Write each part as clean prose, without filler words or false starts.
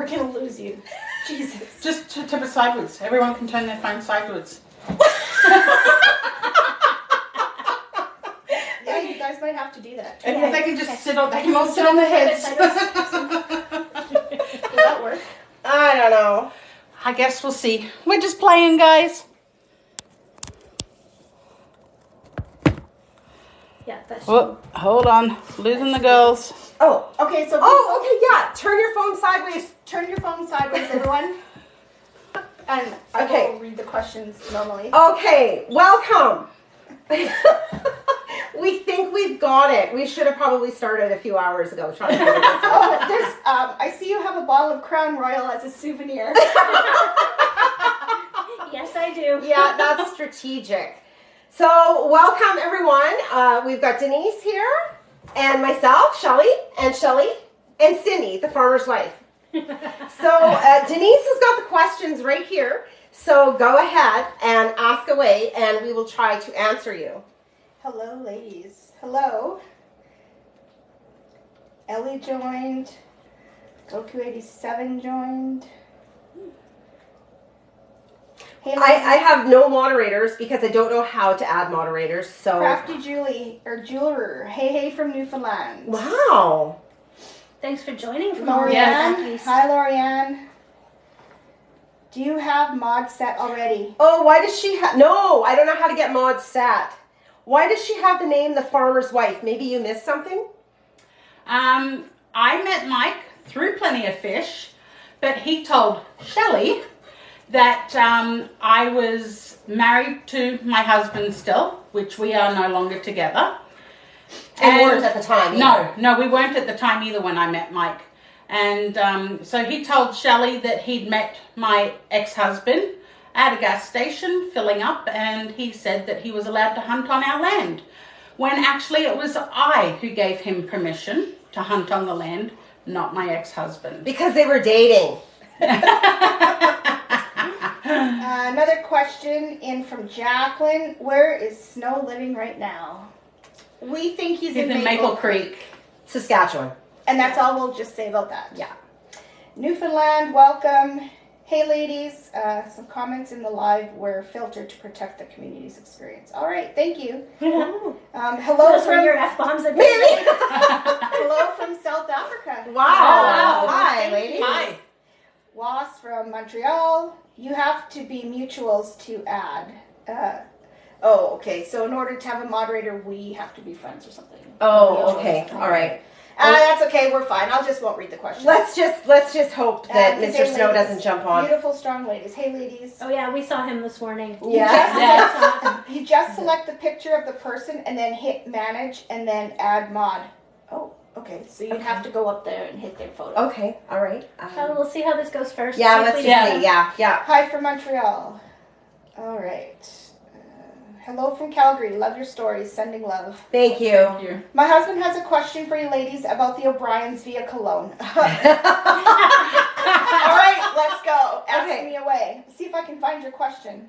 We're gonna lose you. Jesus. Just tip it sideways. Everyone can turn their phone sideways. Yeah, you guys might have to do that. And Yeah. they can just sit on. They can all sit on their heads. Will that work? I don't know. I guess we'll see. We're just playing, guys. Yeah, that's Oh, hold on. Losing the girls. Oh, Okay, so okay, yeah. Turn your phone sideways. turn your phone sideways, everyone. And I Okay. will read the questions normally. Okay, welcome. We think we've got it. We should have probably started a few hours ago trying to figure this out. Oh, there's, I see you have a bottle of Crown Royal as a souvenir. yes, I do. Yeah, that's strategic. So, welcome everyone. We've got Denise here, and myself, Shelly, and Cindy, the farmer's wife. So, Denise has got the questions right here. So, go ahead and ask away, and we will try to answer you. Hello, ladies. Hello. Ellie joined. Goku87 joined. Hey, I have no moderators because I don't know how to add moderators. So, Crafty Julie or Jeweler. Hey from Newfoundland. wow. Thanks for joining from Lorianne. yeah. Hi, Lorianne. Do you have mod set already? Oh, why does she have? No, I don't know how to get mod stat. Why does she have the name the farmer's wife? Maybe you missed something? I met Mike through Plenty of Fish, but he told Shelley that I was married to my husband still, which we are no longer together. And weren't at the time. No, we weren't at the time either when I met Mike. And so he told Shelley that he'd met my ex-husband at a gas station filling up, and he said that he was allowed to hunt on our land, when actually it was I who gave him permission to hunt on the land, not my ex-husband. Because they were dating. Another question in from Jacqueline. Where is Snow living right now? We think he's in Maple Creek. Saskatchewan. And that's all we'll just say about that. Yeah. Newfoundland, welcome. Hey ladies, some comments in the live were filtered to protect the community's experience. All right, thank you. Hello Those were from your F-bombs again. hello from South Africa. Wow. Hi, ladies. Hi. Was from Montreal. You have to be mutuals to add. Okay. So in order to have a moderator, we have to be friends or something. Oh, okay. All right. That's okay. We're fine. Won't read the questions. Let's just hope that Mr. Snow ladies. doesn't jump on. Beautiful, strong ladies. Hey, ladies. Oh yeah, we saw him this morning. Yeah. You just select the picture of the person and then hit manage and then add mod. Oh, okay. So you have to go up there and hit their photo. Okay. All right. So we'll see how this goes first. Yeah. See if Let's we just decide. see. Yeah. Hi from Montreal. All right. Hello from Calgary. Love your stories. Sending love. Thank you. Thank you. My husband has a question for you ladies about the O'Brien's vehicle loan. All right, let's go. Ask me away. See if I can find your question.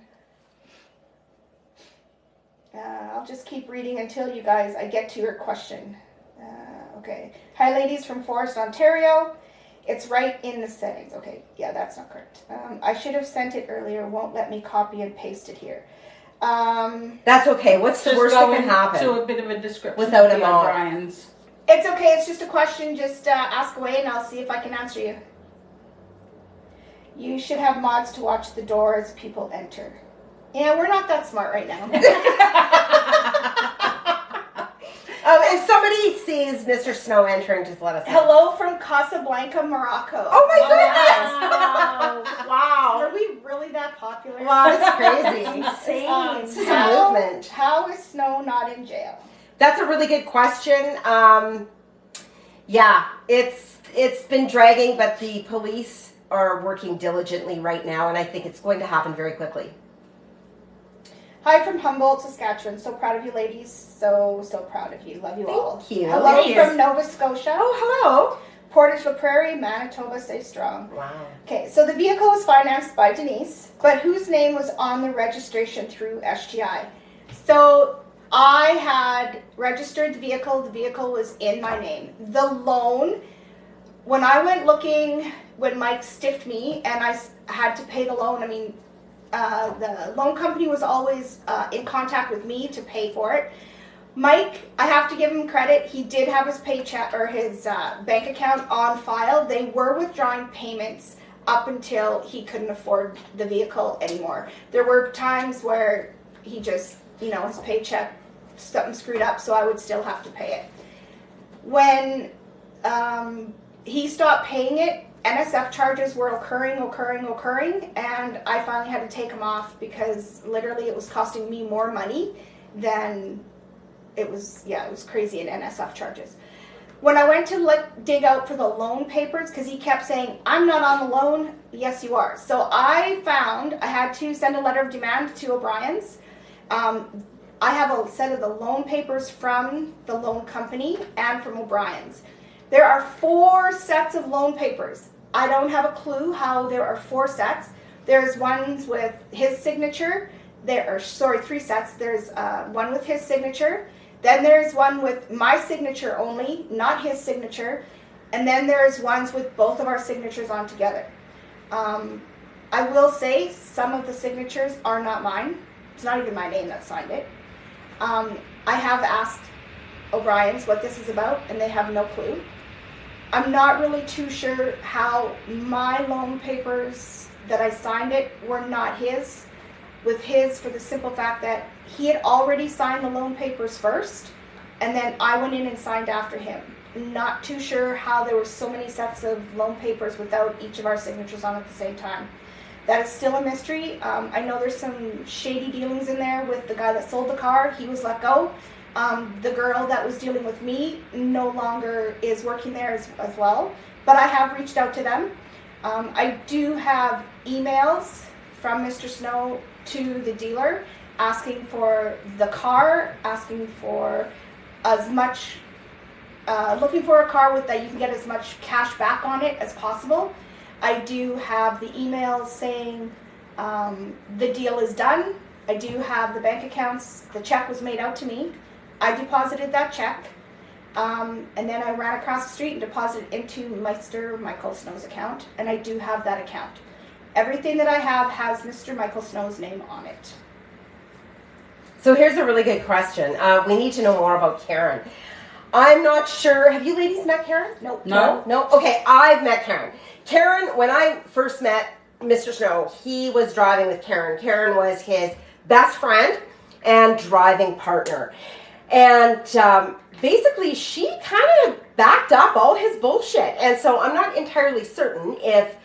I'll just keep reading until I get to your question. Okay. Hi, ladies from Forest, Ontario. It's right in the settings. Okay. Yeah, that's not correct. I should have sent it earlier. Won't let me copy and paste it here. That's okay. What's the worst that can happen? To a bit of a description Without of a the mod. O'Briens. It's okay. It's just a question. Just ask away and I'll see if I can answer you. You should have mods to watch the door as people enter. Yeah, we're not that smart right now. If somebody sees Mr. Snow entering, just let us know. Hello from Casablanca, Morocco. Oh my Wow. goodness! Wow. Are we really that popular? Wow, that's crazy. Insane. This is a movement. How is Snow not in jail? That's a really good question. Yeah, it's been dragging, but the police are working diligently right now, and I think it's going to happen very quickly. Hi from Humboldt, Saskatchewan. So proud of you, ladies. So proud of you. Love you all. Thank you. Hello Thank you. from Nova Scotia. Oh, hello. Portage La Prairie, Manitoba. Stay strong. Wow. Okay, so the vehicle was financed by Denise, but whose name was on the registration through SGI? So I had registered the vehicle was in my name. The loan, when I went looking, when Mike stiffed me and I had to pay the loan. I mean, the loan company was always in contact with me to pay for it. Mike, I have to give him credit. He did have his paycheck or his bank account on file. They were withdrawing payments up until he couldn't afford the vehicle anymore. There were times where he just, his paycheck, something screwed up, so I would still have to pay it. When he stopped paying it, NSF charges were occurring, and I finally had to take them off because literally it was costing me more money than it was crazy in NSF charges. When I went to dig out for the loan papers, because he kept saying, I'm not on the loan, yes you are. So I had to send a letter of demand to O'Brien's. I have a set of the loan papers from the loan company and from O'Brien's. There are 4 sets of loan papers. I don't have a clue how there are 4 sets. There's ones with his signature. 3 sets. There's one with his signature. Then there's one with my signature only, not his signature. And then there's ones with both of our signatures on together. I will say some of the signatures are not mine. It's not even my name that signed it. I have asked O'Brien's what this is about, and they have no clue. I'm not really too sure how my loan papers that I signed it were not his, with his for the simple fact that he had already signed the loan papers first, and then I went in and signed after him. Not too sure how there were so many sets of loan papers without each of our signatures on at the same time. That is still a mystery. I know there's some shady dealings in there with the guy that sold the car. He was let go. The girl that was dealing with me no longer is working there as well. But I have reached out to them. I do have emails from Mr. Snow to the dealer asking for the car, asking for as much, looking for a car with that you can get as much cash back on it as possible. I do have the emails saying the deal is done. I do have the bank accounts. The check was made out to me. I deposited that check, and then I ran across the street and deposited into Mr. Michael Snow's account, and I do have that account. Everything that I have has Mr. Michael Snow's name on it. So here's a really good question. We need to know more about Karen. I'm not sure. Have you ladies met Karen? Nope. No. No? Okay, I've met Karen. Karen, when I first met Mr. Snow, he was driving with Karen. Karen was his best friend and driving partner. And basically, she kind of backed up all his bullshit. And so I'm not entirely certain if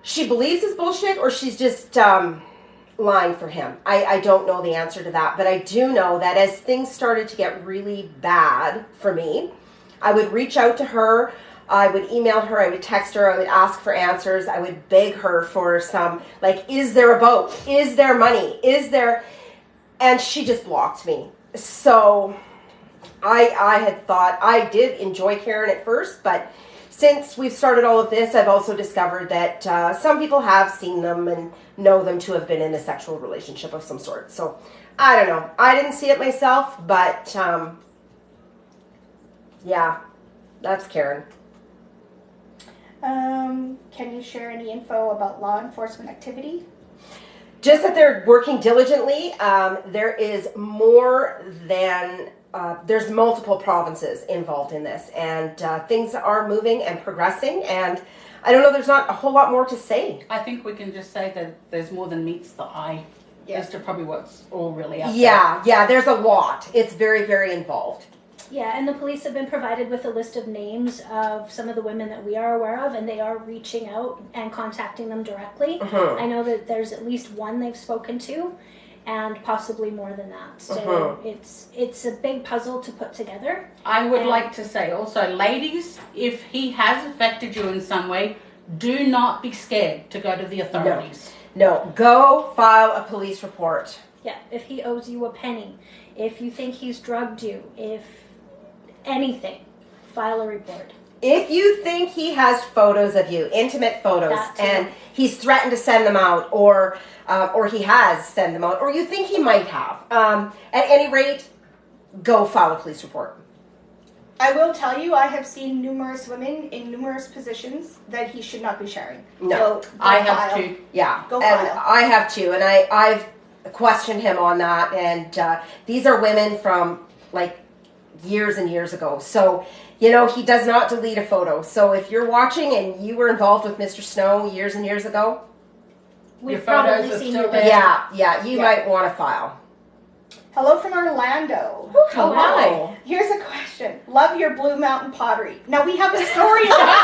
she believes his bullshit or she's just lying for him. I don't know the answer to that. But I do know that as things started to get really bad for me, I would reach out to her. I would email her, I would text her, I would ask for answers, I would beg her for some, is there a boat? Is there money? Is there... And she just blocked me. So I had thought, I did enjoy Karen at first, but since we've started all of this, I've also discovered that some people have seen them and know them to have been in a sexual relationship of some sort. So I don't know. I didn't see it myself, but yeah, that's Karen. Can you share any info about law enforcement activity? Just that they're working diligently. There is more than, there's multiple provinces involved in this, and things are moving and progressing, and I don't know, there's not a whole lot more to say. I think we can just say that there's more than meets the eye as to probably what's all really out there. Yeah, there's a lot. It's very, very involved. Yeah, and the police have been provided with a list of names of some of the women that we are aware of, and they are reaching out and contacting them directly. Uh-huh. I know that there's at least one they've spoken to, and possibly more than that. So it's a big puzzle to put together. I would like to say also, ladies, if he has affected you in some way, do not be scared to go to the authorities. No, go file a police report. Yeah, if he owes you a penny, if you think he's drugged you, if anything, file a report. If you think he has photos of you, intimate photos, and he's threatened to send them out, or he has sent them out, or you think he might have, at any rate, go file a police report. I will tell you, I have seen numerous women in numerous positions that he should not be sharing. No. So, I have too. Yeah, Go and file. I have too, and I've questioned him on that, and these are women from like years and years ago. So, you know, he does not delete a photo. So if you're watching and you were involved with Mr. Snow years and years ago, We've Your photos probably are seen still your there. yeah, you Yeah. might want to file. Hello from Orlando. Hello. Hi. Here's a question. Love your Blue Mountain pottery. Now we have a story about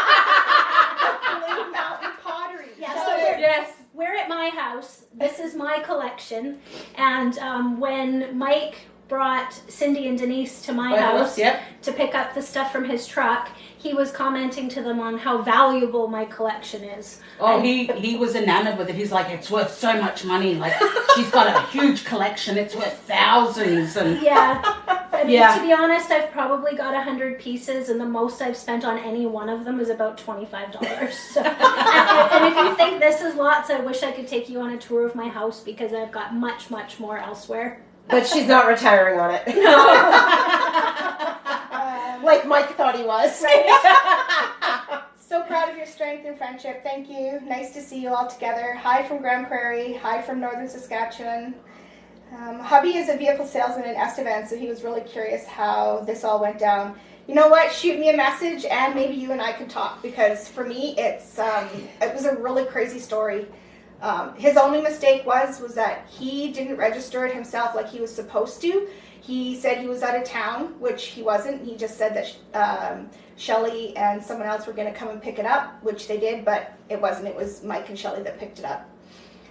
Blue Mountain pottery. Yeah, So so we're- Yes. We're at my house. This is my collection. And when Mike brought Cindy and Denise to my Both of house us, yep. to pick up the stuff from his truck, he was commenting to them on how valuable my collection is. Oh, he was enamored with it. He's like, it's worth so much money. Like, she's got a huge collection. It's worth thousands. And Yeah. I mean, Yeah. to be honest, I've probably got 100 pieces, and the most I've spent on any one of them is about $25. So, and if you think this is lots, I wish I could take you on a tour of my house because I've got much, much more elsewhere. But she's not retiring on it. Like Mike thought he was. So proud of your strength and friendship. Thank you. Nice to see you all together. Hi from Grand Prairie. Hi from Northern Saskatchewan. Hubby is a vehicle salesman in Estevan, so he was really curious how this all went down. You know what? Shoot me a message, and maybe you and I could talk, because for me, it was a really crazy story. His only mistake was that he didn't register it himself like he was supposed to. He said he was out of town, which he wasn't. He just said that Shelley and someone else were going to come and pick it up, which they did, but it wasn't. It was Mike and Shelley that picked it up.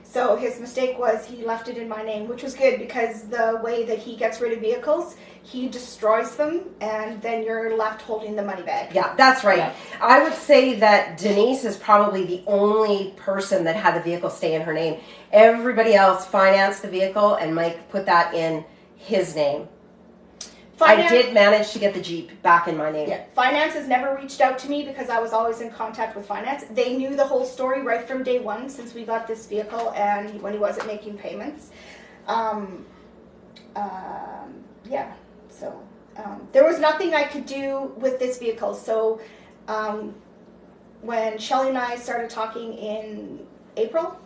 So his mistake was he left it in my name, which was good, because the way that he gets rid of vehicles, he destroys them, and then you're left holding the money bag. Yeah, that's right. Yeah. I would say that Denise is probably the only person that had the vehicle stay in her name. Everybody else financed the vehicle, and Mike put that in his name. I did manage to get the Jeep back in my name. Yeah, finance has never reached out to me because I was always in contact with finance. They knew the whole story right from day one since we got this vehicle and when he wasn't making payments. Yeah, so there was nothing I could do with this vehicle. So when Shelley and I started talking in April,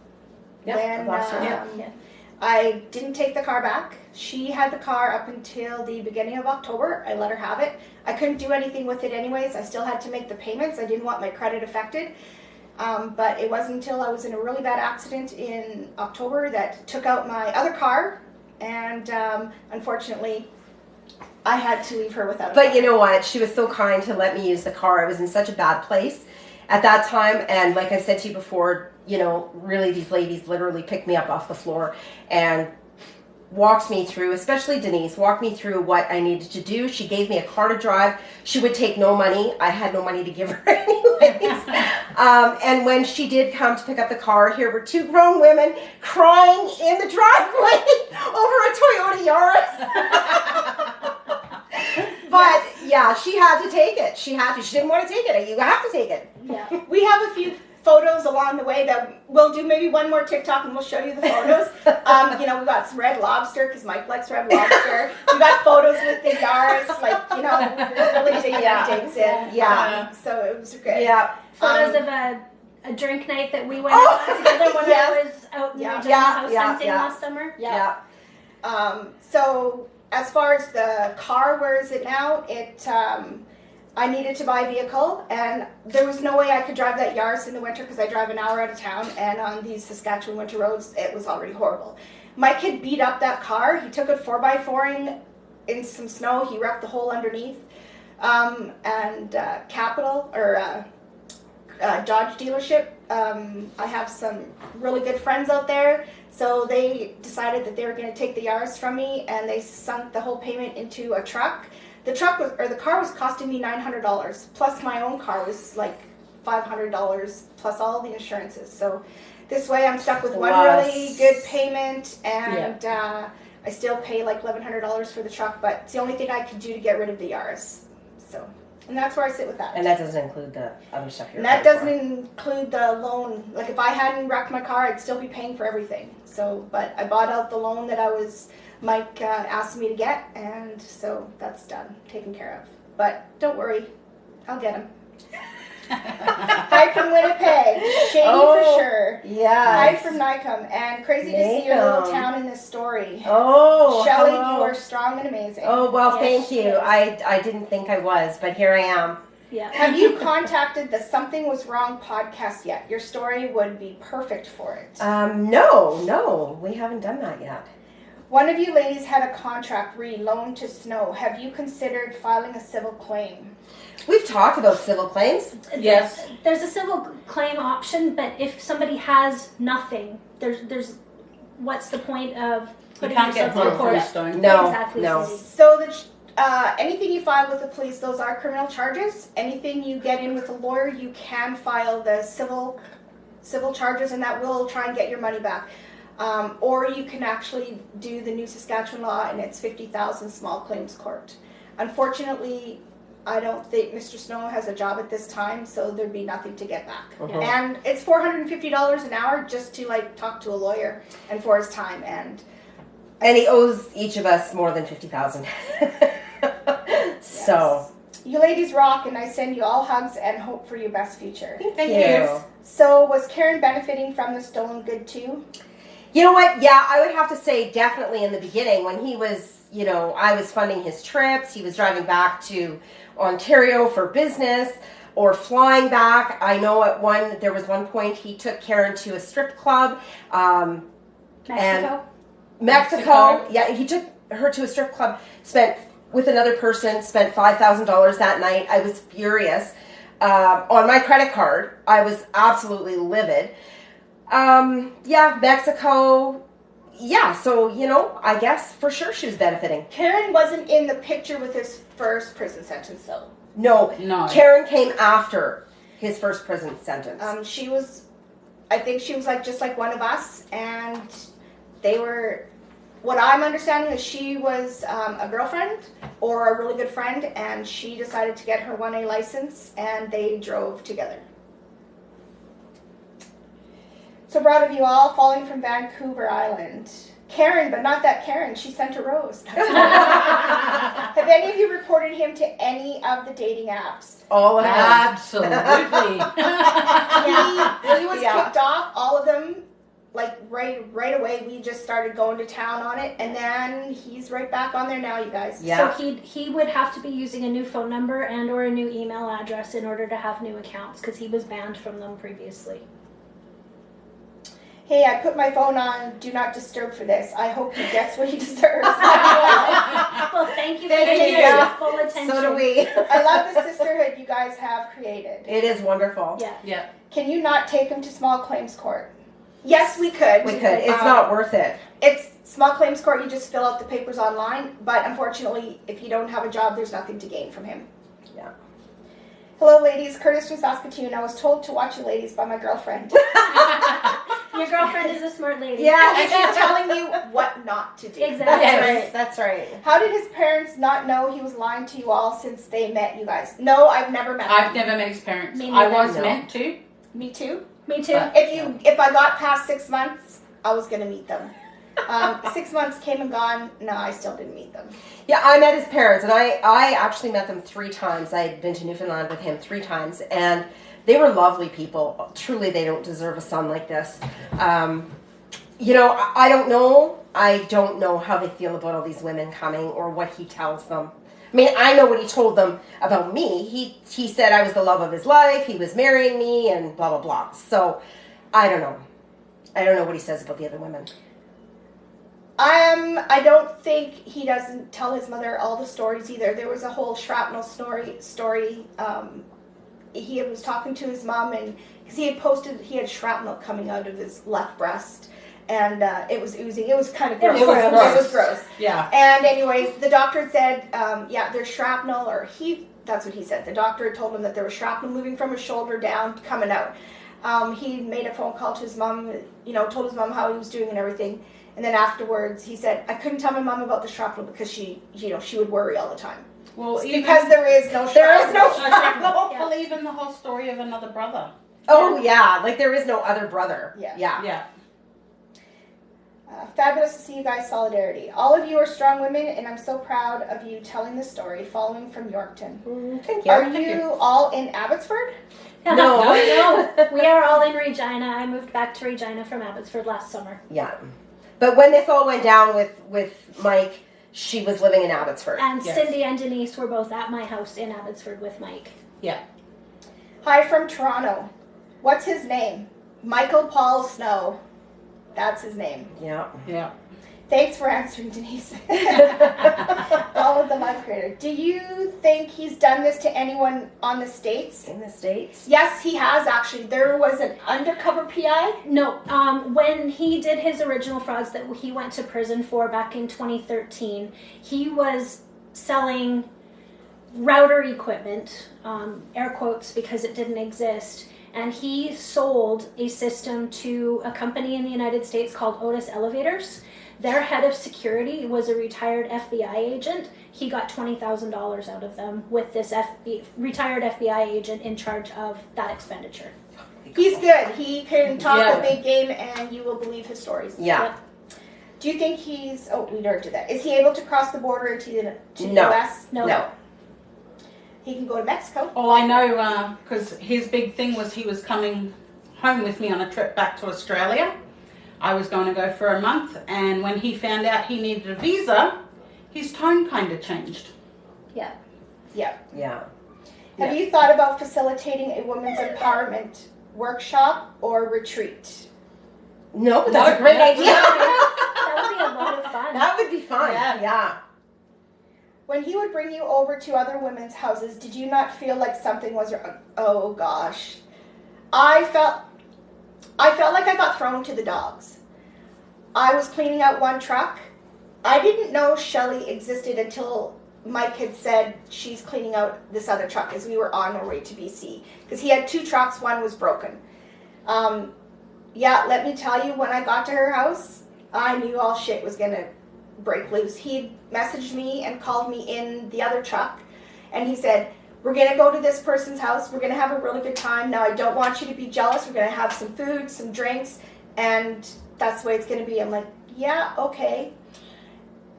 when last year. I didn't take the car back. She had the car up until the beginning of October. I let her have it. I couldn't do anything with it anyways. I still had to make the payments. I didn't want my credit affected. But it wasn't until I was in a really bad accident in October that took out my other car. And unfortunately, I had to leave her without a But car. you know what? She was so kind to let me use the car. I was in such a bad place at that time. And like I said to you before, you know, really these ladies literally picked me up off the floor and walked me through, especially Denise, walked me through what I needed to do. She gave me a car to drive. She would take no money. I had no money to give her anyways. And when she did come to pick up the car, here were two grown women crying in the driveway over a Toyota Yaris. But yeah, she had to take it. She had to. She didn't want to take it. You have to take it. Yeah. We have a few photos along the way that we'll do maybe one more TikTok and we'll show you the photos. You know, we got some red lobster because Mike likes red lobster. We got photos with the Yaris, like, you know, really digging things in. Yeah. So it was good. Yeah. Photos of a drink night that we went out on together when yes. I was out in Yeah. Regina house hunting Yeah. last summer. Yeah. So as far as the car, where is it now? I needed to buy a vehicle, and there was no way I could drive that Yaris in the winter because I drive an hour out of town, and on these Saskatchewan winter roads, it was already horrible. Mike had beat up that car. He took it 4x4ing in some snow. He wrecked the hole underneath. Dodge dealership. I have some really good friends out there, so they decided that they were going to take the Yaris from me, and they sunk the whole payment into a truck. The car was costing me $900, plus my own car was like $500, plus all the insurances. So this way I'm stuck with one really good payment, and I still pay like $1,100 for the truck, but it's the only thing I could do to get rid of the Yaris. So, and that's where I sit with that. And that doesn't include the other stuff you're And that paying doesn't include the loan. Like if I hadn't wrecked my car, I'd still be paying for everything. So, but I bought out the loan that Mike asked me to get, and so that's done, taken care of. but don't worry, I'll get him. Hi from Winnipeg. Shady for sure. Yeah. Hi from Nicum. And crazy to see your little town in this story. Oh, Shelley, hello. you are strong and amazing. Oh, well, Yes, thank you. yes. I didn't think I was, but here I am. Yeah. Have you contacted the Something Was Wrong podcast yet? Your story would be perfect for it. No, we haven't done that yet. One of you ladies had a contract re-loaned to Snow. Have you considered filing a civil claim? We've talked about civil claims. Yes. There's a civil claim option, but if somebody has nothing, there's what's the point of You putting can't get yourself in blood court? from stone. No, Exactly, no. Cindy. So anything you file with the police, those are criminal charges. Anything you get in with a lawyer, you can file the civil charges, and that will try and get your money back. Or you can actually do the new Saskatchewan law, and it's 50,000 small claims court. Unfortunately, I don't think Mr. Snow has a job at this time, so there'd be nothing to get back. Mhm. And it's $450 an hour just to talk to a lawyer and for his time. And he owes each of us more than 50,000. So, you ladies rock, and I send you all hugs and hope for your best future. thank you. So was Karen benefiting from the stolen good too? You know what? Yeah, I would have to say definitely in the beginning when he was, I was funding his trips. He was driving back to Ontario for business or flying back. I know there was one point he took Karen to a strip club. Mexico. Yeah, he took her to a strip club, spent $5,000 that night. I was furious. On my credit card, I was absolutely livid. Mexico. Yeah, so, I guess for sure she was benefiting. Karen wasn't in the picture with his first prison sentence, though. No. Karen came after his first prison sentence. I think she was just like one of us, and they were, what I'm understanding is she was a girlfriend or a really good friend, and she decided to get her 1A license, and they drove together. So proud of you all, falling from Vancouver Island. Karen, but not that Karen. She sent a rose. Have any of you reported him to any of the dating apps? All of them. Absolutely. He was kicked off. All of them, right away. We just started going to town on it, and then he's right back on there now, you guys. Yeah. So he would have to be using a new phone number and or a new email address in order to have new accounts because he was banned from them previously. Hey, I put my phone on Do Not Disturb for this. I hope he gets what he deserves. Well, thank you for giving us full attention. So do we. I love the sisterhood you guys have created. It is wonderful. Yeah. Can you not take him to small claims court? Yes, we could. We could. It's not worth it. It's small claims court. You just fill out the papers online. But unfortunately, if you don't have a job, there's nothing to gain from him. Yeah. Hello, ladies. Curtis from Saskatoon. I was told to watch you ladies by my girlfriend. Your girlfriend is a smart lady. Yeah, and she's telling you what not to do. Exactly. That's right. How did his parents not know he was lying to you all since they met you guys? No, I've never met him. I've never met his parents. Me I neither. was No. meant to. Me too. Me too. But- If I got past 6 months, I was going to meet them. 6 months came and gone. No, I still didn't meet them. Yeah, I met his parents, and I actually met them 3 times. I had been to Newfoundland with him 3 times, and they were lovely people. Truly, they don't deserve a son like this. I don't know. I don't know how they feel about all these women coming or what he tells them. I mean, I know what he told them about me. He said I was the love of his life. He was marrying me and blah, blah, blah. So, I don't know. I don't know what he says about the other women. I don't think he doesn't tell his mother all the stories either. There was a whole shrapnel story. He was talking to his mom, and because he had posted, he had shrapnel coming out of his left breast, and it was oozing. It was kind of gross. It was gross. Yeah. And anyways, the doctor said, there's shrapnel, that's what he said. The doctor told him that there was shrapnel moving from his shoulder down, coming out. He made a phone call to his mom, told his mom how he was doing and everything. And then afterwards, he said, I couldn't tell my mom about the shrapnel because she would worry all the time. Well, Because there is no shrapnel. There is no shrapnel. Well, even the whole story of another brother. Oh, yeah. Like, there is no other brother. Yeah. Yeah. Yeah. Fabulous to see you guys. Solidarity. All of you are strong women, and I'm so proud of you telling the story. Following from Yorkton. Thank you. Are you all in Abbotsford? No. No. We are all in Regina. I moved back to Regina from Abbotsford last summer. Yeah. But when this all went down with Mike, she was living in Abbotsford. And Yes. Cindy and Denise were both at my house in Abbotsford with Mike. Yeah. Hi from Toronto. What's his name? Michael Paul Snow. That's his name. Yeah. Yeah. Thanks for answering, Denise. Follow the mud creator. Do you think he's done this to anyone on the States? In the States? Yes, he has actually. There was an undercover PI. No, when he did his original frauds that he went to prison for back in 2013, he was selling router equipment, air quotes because it didn't exist, and he sold a system to a company in the United States called Otis Elevators. Their head of security was a retired FBI agent. He got $20,000 out of them with this retired FBI agent in charge of that expenditure. He's good. He can talk Yeah. a big game and you will believe his stories. Yeah. Do you think he's... Oh, we already did that. Is he able to cross the border into the No. U.S.? No. He can go to Mexico. Well, I know because his big thing was he was coming home with me on a trip back to Australia. I was going to go for a month, and when he found out he needed a visa, his tone kind of changed. Yeah. Yeah. Yeah. Have you thought about facilitating a women's empowerment workshop or retreat? No, but that's a great idea. That would be a lot of fun. That would be fun. Yeah. Yeah. When he would bring you over to other women's houses, did you not feel like something was wrong? Oh gosh. I felt like I got thrown to the dogs. I was cleaning out one truck. I didn't know Shelly existed until Mike had said she's cleaning out this other truck as we were on our way to BC. Because he had two trucks, one was broken. Yeah, let me tell you, when I got to her house, I knew all shit was going to break loose. He messaged me and called me in the other truck, and he said, we're going to go to this person's house. We're going to have a really good time. Now, I don't want you to be jealous. We're going to have some food, some drinks, and that's the way it's going to be. I'm like, yeah, okay.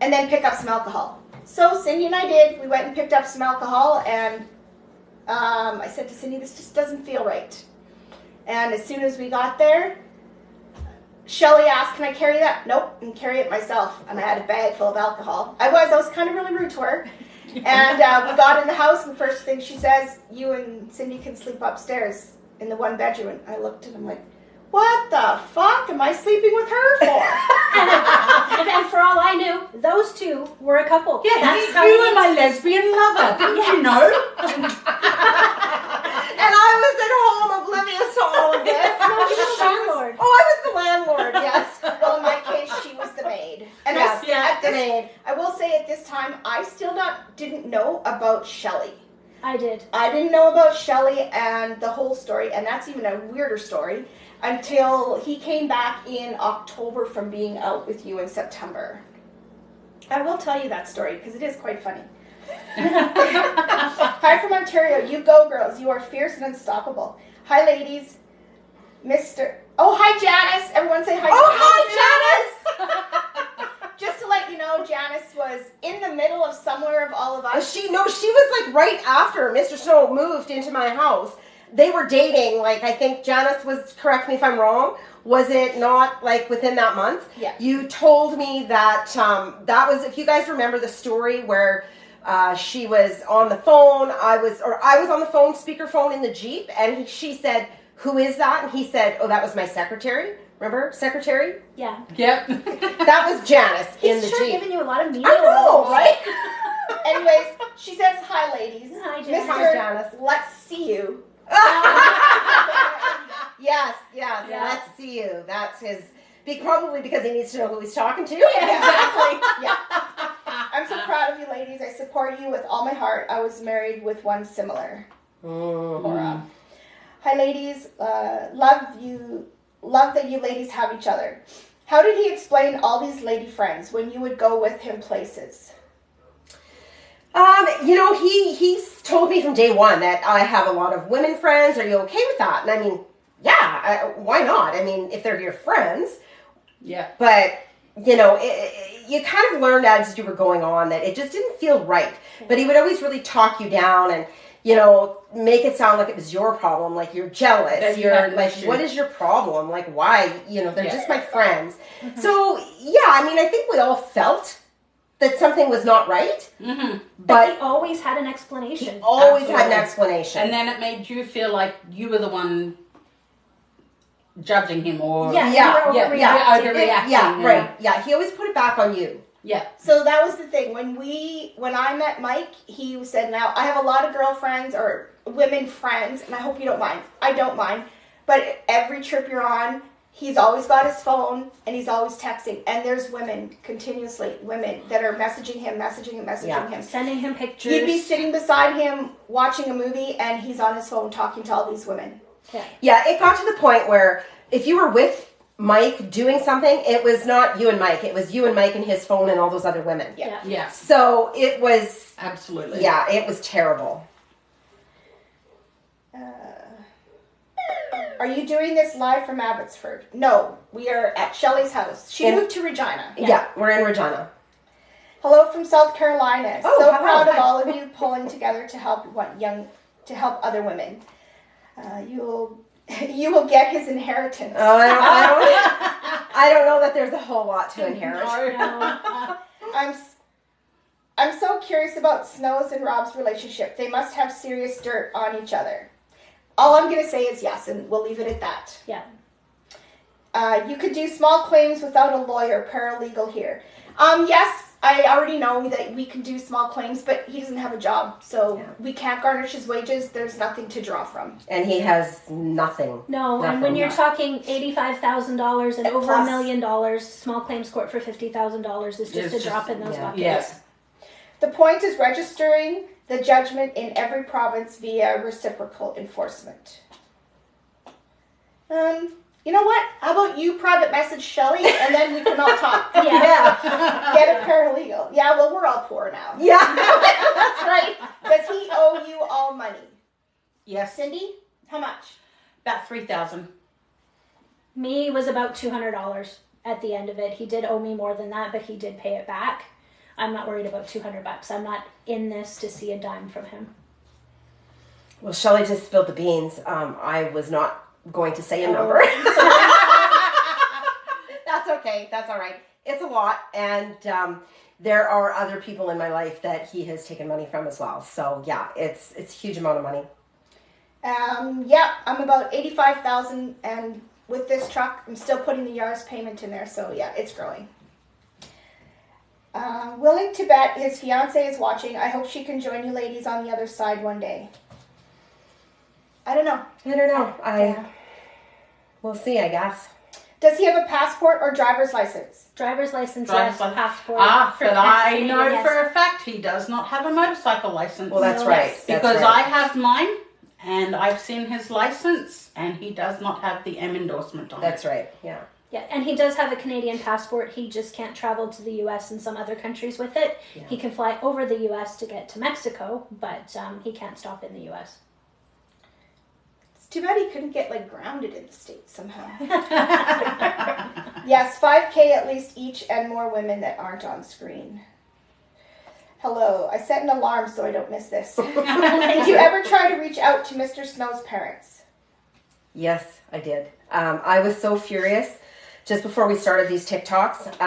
And then pick up some alcohol. So Cindy and I did. We went and picked up some alcohol, and I said to Cindy, this just doesn't feel right. And as soon as we got there, Shelly asked, can I carry that? Nope, and carry it myself. And I had a bag full of alcohol. I was kind of really rude to her. And we got in the house, and the first thing she says, you and Cindy can sleep upstairs in the one bedroom. And I looked and I'm like, what the fuck am I sleeping with her for? And for all I knew, those two were a couple. Yeah, That's how you it were my lesbian lover, didn't you know? And I was at home oblivious to all of this. No, you were the landlord. Oh, I was the landlord, yes. Well, in my case, she was the maid. And Yes, at the this, maid. I will say at this time, I still didn't know about Shelly. I did. I didn't know about Shelly and the whole story, and that's even a weirder story, until he came back in October from being out with you in September. I will tell you that story because it is quite funny. Hi from Ontario. You go, girls. You are fierce and unstoppable. Hi, ladies. Oh, hi, Janice. Everyone say hi. Oh, hi, Janice. Just to let you know, Janice was in the middle of somewhere of all of us. She was like right after Mr. Snow moved into my house. They were dating, like I think Janice was, correct me if I'm wrong, was it not like within that month? Yeah. You told me that that was, if you guys remember the story where she was on the phone, I was on the phone, speakerphone in the Jeep, and she said, who is that? And he said, oh, that was my secretary. Remember? Secretary? Yeah. Yep. That was Janice in He's the sure Jeep. giving you a lot of media. I know, roles. right? Anyways, she says, hi, ladies. Hi, Janice. Hi, Janice. Let's see you. Yes, Yeah. let's see you. That's his, probably because he needs to know who he's talking to. Yeah, exactly. Yeah. I'm so proud of you, ladies. I support you with all my heart. I was married with one similar. Laura. Hi, ladies. Love that you ladies have each other. How did he explain all these lady friends when you would go with him places? He's told me from day one that I have a lot of women friends. Are you okay with that? And I mean, yeah, why not? I mean, if they're your friends. Yeah. But you kind of learned as you were going on that it just didn't feel right. But he would always really talk you down and, make it sound like it was your problem, like you're jealous. That you You're had an like, issue. what is your problem? Like, why? They're Yeah. just my friends. So, I think we all felt that something was not right. Mm-hmm. But he But always had an explanation. he always had an Absolutely. explanation. And then it made you feel like you were the one judging him, or Yeah, Yeah, you were yeah, overreacting. overreacting. Yeah, right. Yeah, he always put it back on you. Yeah. So that was the thing. When I met Mike, he said, now I have a lot of girlfriends or women friends, and I hope you don't mind. I don't mind. But every trip you're on, he's always got his phone and he's always texting. And there's women that are messaging him. Yeah. Him. Sending him pictures. He'd be sitting beside him watching a movie and he's on his phone talking to all these women. Yeah, it got to the point where if you were with Mike doing something, it was not you and Mike. It was you and Mike and his phone and all those other women. Yeah. Yeah. So it was, Absolutely. yeah, it was terrible. Are you doing this live from Abbotsford? No, we are at Shelley's house. She moved to Regina. Yeah, we're in Regina. Hello from South Carolina. Oh, So hello. proud of Hi. all of you pulling together to help other women. You will get his inheritance. Oh, I don't know that there's a whole lot to inherit. No. I'm so curious about Snow's and Rob's relationship. They must have serious dirt on each other. All I'm going to say is yes, and we'll leave it at that. Yeah. You could do small claims without a lawyer, paralegal here. Yes, I already know that we can do small claims, but he doesn't have a job, so we can't garnish his wages. There's nothing to draw from. And he has nothing. No, Nothing. and when you're talking $85,000 and over plus- $1 million, small claims court for $50,000 is just It's a drop just- in those yeah. buckets. Yes. The point is registering the judgment in every province via reciprocal enforcement. You know what? How about you private message Shelley and then we can all talk. Yeah. Get a paralegal. Yeah, well, we're all poor now. Yeah. That's right. Does he owe you all money? Yes. Cindy, how much? About 3,000. Me was about $200 at the end of it. He did owe me more than that, but he did pay it back. I'm not worried about $200. I'm not in this to see a dime from him. Well, Shelley just spilled the beans. I was not going to say a number. That's okay. That's all right. It's a lot. And there are other people in my life that he has taken money from as well. So, yeah, it's a huge amount of money. Yeah, I'm about 85,000, and with this truck, I'm still putting the Yaris payment in there, so yeah, it's growing. Willing to bet his fiance is watching. I hope she can join you ladies on the other side one day. I don't know. Yeah. We'll see, I guess. Does he have a passport or driver's license? Driver's license, Driver's yes. license. Passport. But I Canadian, know yes. for a fact he does not have a motorcycle license. Well, that's No, right. yes. That's Because right. I have mine, and I've seen his license, and he does not have the M endorsement on That's it. right, yeah. Yeah, and he does have a Canadian passport. He just can't travel to the U.S. and some other countries with it. Yeah. He can fly over the U.S. to get to Mexico, but he can't stop in the U.S. It's too bad he couldn't get grounded in the States somehow. Yes, 5K at least each and more women that aren't on screen. Hello, I set an alarm so I don't miss this. Did you ever try to reach out to Mr. Snow's parents? Yes, I did. I was so furious just before we started these TikToks.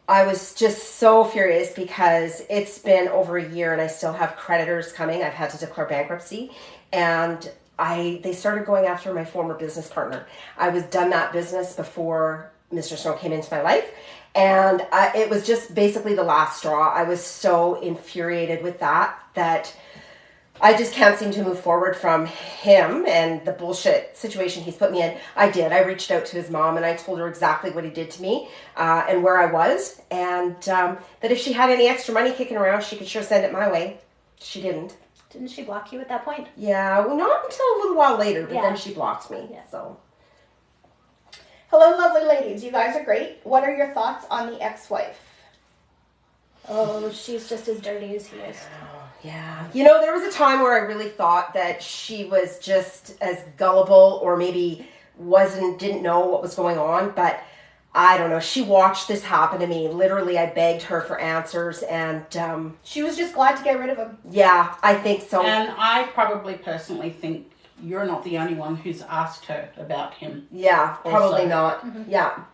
I was just so furious because it's been over a year and I still have creditors coming. I've had to declare bankruptcy, and they started going after my former business partner. I was done that business before Mr. Snow came into my life, and it was just basically the last straw. I was so infuriated with that I just can't seem to move forward from him and the bullshit situation he's put me in. I reached out to his mom and I told her exactly what he did to me and where I was, and that if she had any extra money kicking around, she could sure send it my way. She didn't. Didn't she block you at that point? Yeah, well, not until a little while later, but Yeah. then she blocked me. Yeah. So Hello, lovely ladies. You guys are great. What are your thoughts on the ex-wife? Oh, she's just as dirty as he is. yeah, there was a time where I really thought that she was just as gullible, or maybe didn't know what was going on, but I don't know. She watched this happen to me. Literally, I begged her for answers, and She was just glad to get rid of him. yeah, I think so. And I probably personally think you're not the only one who's asked her about him. Yeah, probably Also. not.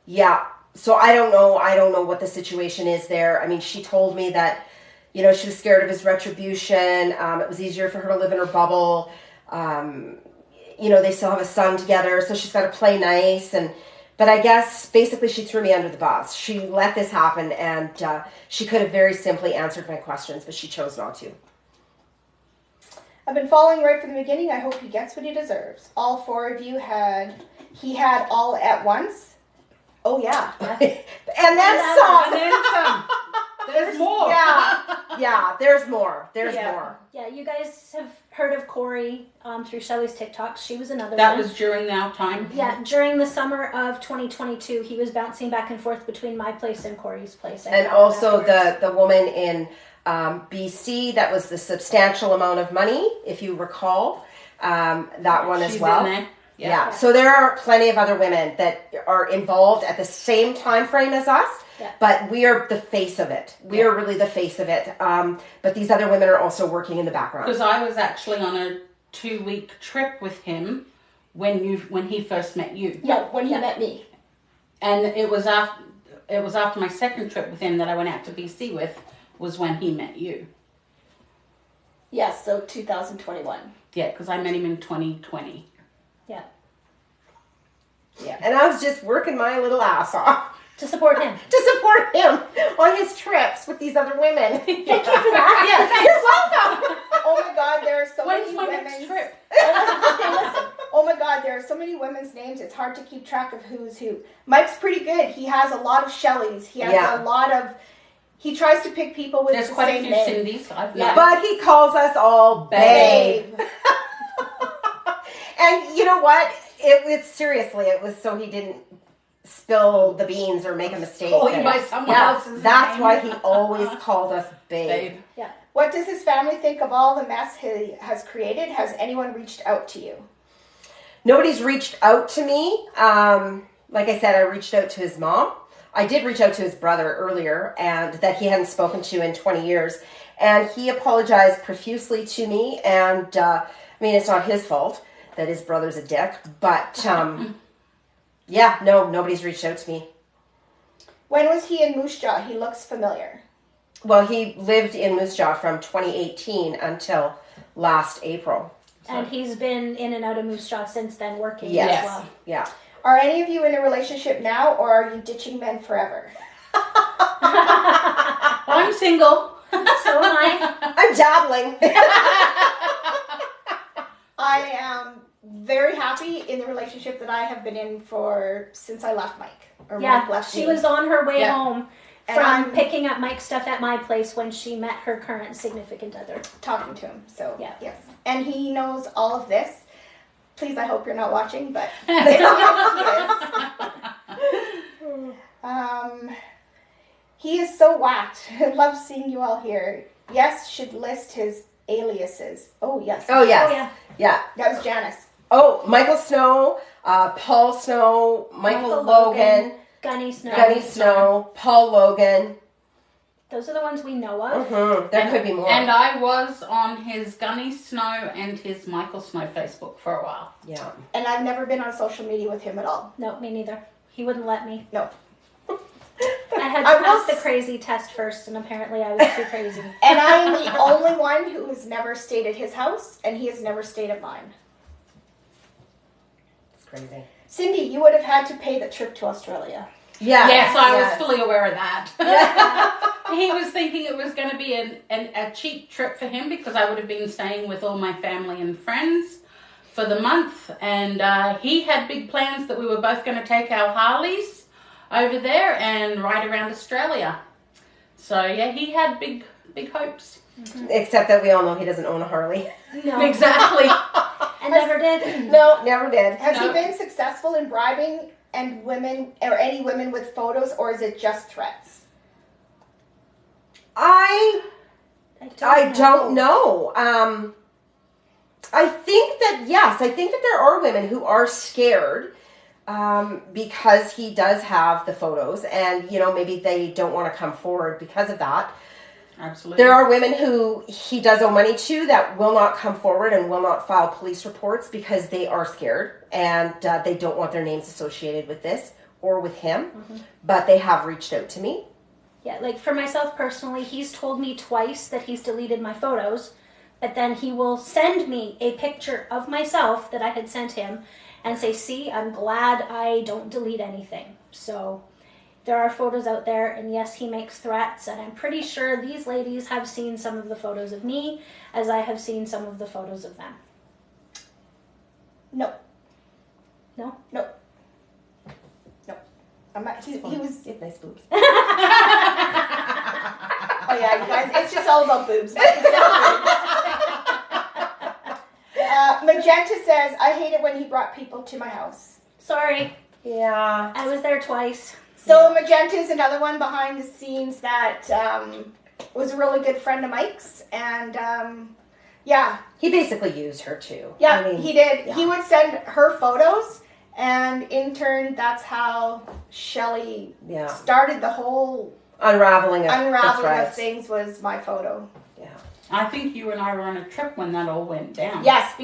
Yeah. So I don't know. I don't know what the situation is there. I mean, she told me that, she was scared of his retribution. It was easier for her to live in her bubble. They still have a son together, so she's got to play nice. But I guess basically she threw me under the bus. She let this happen, and she could have very simply answered my questions, but she chose not to. I've been following right from the beginning. I hope he gets what he deserves. All 4 of you he had all at once. Oh, yeah. And then some. And then some. There's more. Yeah, there's more. There's more. Yeah, you guys have heard of Corey through Shelley's TikToks. She was another That one. was during our time. Yeah, during the summer of 2022, he was bouncing back and forth between my place and Corey's place. And also the woman in BC, that was the substantial amount of money, if you recall, that one as She's well. in there. Yeah. So there are plenty of other women that are involved at the same time frame as us, but we are the face of it. We are really the face of it. But these other women are also working in the background. Because I was actually on a 2-week trip with him when he first met you. Yeah, when he met me. And it was after my second trip with him that I went out to BC with, was when he met you. Yes, so 2021. Yeah, because I met him in 2020. Yeah. And I was just working my little ass off to support him. On his trips with these other women. Thank you for that. You're welcome. Oh my God, there are so When's many my women's... next trip? Okay, listen. Oh my God, there are so many women's names. It's hard to keep track of who's who. Mike's pretty good. He has a lot of Shelleys. He has a lot of... He tries to pick people with There's the quite same a few name. Cindy's I've Yeah. met. But he calls us all babe. And you know what? It was so he didn't spill the beans or make a mistake. Calling by someone else's that's name. why he always called us babe. Babe. Yeah. What does his family think of all the mess he has created? Has anyone reached out to you? Nobody's reached out to me. Like I said, I reached out to his mom. I did reach out to his brother earlier, and that he hadn't spoken to in 20 years. And he apologized profusely to me. And it's not his fault that his brother's a dick. But nobody's reached out to me. When was he in Moose Jaw? He looks familiar. Well, he lived in Moose Jaw from 2018 until last April. And he's been in and out of Moose Jaw since then, working Yes. as well. Yeah. Are any of you in a relationship now, or are you ditching men forever? I'm single. So am I. I'm dabbling. I am very happy in the relationship that I have been in since I left Mike. Or Mike left she me. was on her way home And from I'm- picking up Mike's stuff at my place when she met her current significant other. talking to him. So Yeah. yes, and he knows all of this. Please, I hope you're not watching, but he is so whacked. I love seeing you all here. Yes, should list his aliases. Oh yes. Oh, yes. Oh, yeah. Yeah. That was Janice. Oh, Michael Snow, Paul Snow, Michael Logan, Gunny Snow. Gunny Snow, Paul Logan. Those are the ones we know of. There could be more. And I was on his Gunny Snow and his Michael Snow Facebook for a while. Yeah. And I've never been on social media with him at all. No, me neither. He wouldn't let me. No. I had to I pass will the crazy test first, and apparently I was too crazy. And I am the only one who has never stayed at his house, and he has never stayed at mine. It's crazy. Cindy, you would have had to pay the trip to Australia. Yeah. Yes, I Yes. was fully aware of that. He was thinking it was going to be a cheap trip for him because I would have been staying with all my family and friends for the month. And he had big plans that we were both going to take our Harleys over there and ride around Australia. So, yeah, he had big hopes. Except that we all know he doesn't own a Harley. No. Exactly. And never did. No, never did. Has he No. been successful in bribing and women or any women with photos, or is it just threats? I don't know. I think that, yes, I think that there are women who are scared because he does have the photos, and maybe they don't want to come forward because of that. Absolutely. There are women who he does owe money to that will not come forward and will not file police reports because they are scared and they don't want their names associated with this or with him. But they have reached out to me. Yeah, like for myself personally, he's told me twice that he's deleted my photos, but then he will send me a picture of myself that I had sent him and say, see, I'm glad I don't delete anything. So there are photos out there, and yes, he makes threats, and I'm pretty sure these ladies have seen some of the photos of me as I have seen some of the photos of them. No. No? No. No. I'm not, he was... He had nice boobs. Oh yeah, you guys, it's just all about boobs. Magenta says, I hate it when he brought people to my house. Sorry. Yeah. I was there twice. So Magenta is another one behind the scenes that was a really good friend of Mike's, and yeah. He basically used her too. Yeah, I mean, he did. Yeah. He would send her photos, and in turn, that's how Shelley started the whole unraveling of things was my photo. Yeah. I think you and I were on a trip when that all went down. Yes,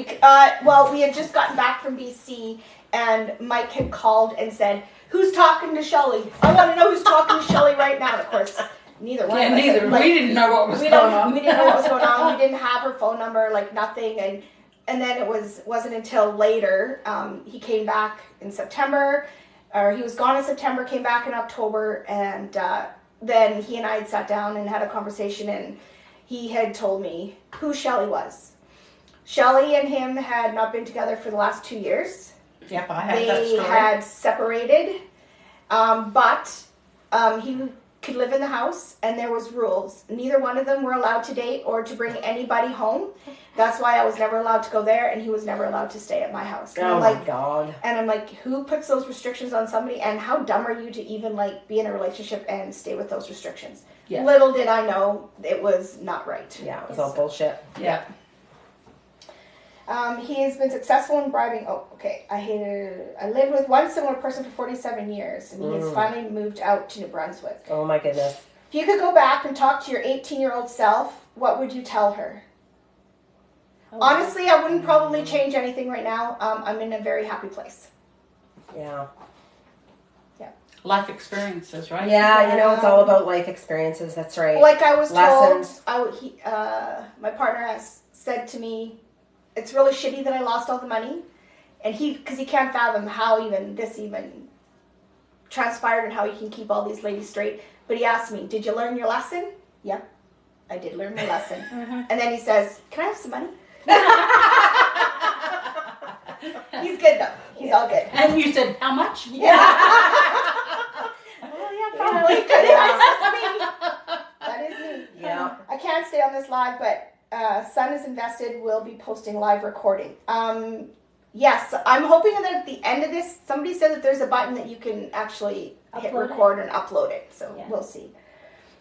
well, we had just gotten back from BC, and Mike had called and said, "Who's talking to Shelley? I want to know who's talking to Shelley right now." And of course, neither one. Yeah, neither. Like, we didn't know what was going on. We didn't know what was going on. We didn't have her phone number, like nothing. And then it wasn't until later he came back in September, or he was gone in September, came back in October, and then he and I had sat down and had a conversation, and he had told me who Shelley was. Shelley and him had not been together for the last 2 years. Yep, I had that story. They had separated, but he could live in the house, and there was rules. Neither one of them were allowed to date or to bring anybody home. That's why I was never allowed to go there, and he was never allowed to stay at my house. And my God. And I'm like, who puts those restrictions on somebody, and how dumb are you to even be in a relationship and stay with those restrictions? Yeah. Little did I know it was not right. Yeah, it was all bullshit. Yeah. He has been successful in bribing. Oh, okay. I lived with one similar person for 47 years, and he has finally moved out to New Brunswick. Oh my goodness. If you could go back and talk to your 18-year-old self, what would you tell her? Oh, honestly, I wouldn't probably change anything right now. I'm in a very happy place. Yeah. Yeah. Life experiences, right? Yeah, it's all about life experiences. That's right. Like I was Lessons. told, my partner has said to me, it's really shitty that I lost all the money, and because he can't fathom how this even transpired and how he can keep all these ladies straight. But he asked me, "Did you learn your lesson?" Yeah, I did learn my lesson. And then he says, "Can I have some money?" He's good though. He's all good. And you said, "How much?" Yeah. Well, yeah, probably. That's me. That is me. Yeah. I can't stay on this live, but. Sun is invested. We'll be posting live recording. Yes, I'm hoping that at the end of this, somebody said that there's a button that you can actually hit record and upload it. So we'll see.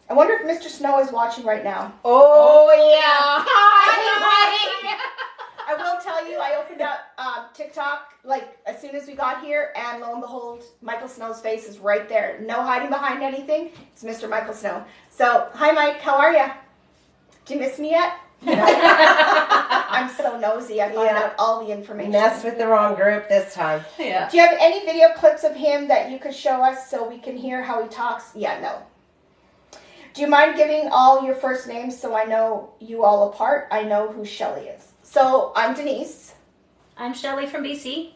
I wonder if Mr. Snow is watching right now. Oh yeah. Hi. I will tell you, I opened up TikTok as soon as we got here, and lo and behold, Michael Snow's face is right there. No hiding behind anything. It's Mr. Michael Snow. So, hi Mike, how are you? Do you miss me yet? I'm so nosy. I find out all the information. Messed with the wrong group this time. Yeah. Do you have any video clips of him that you could show us so we can hear how he talks? Yeah, no. Do you mind giving all your first names so I know you all apart? I know who Shelley is. So, I'm Denise. I'm Shelley from BC.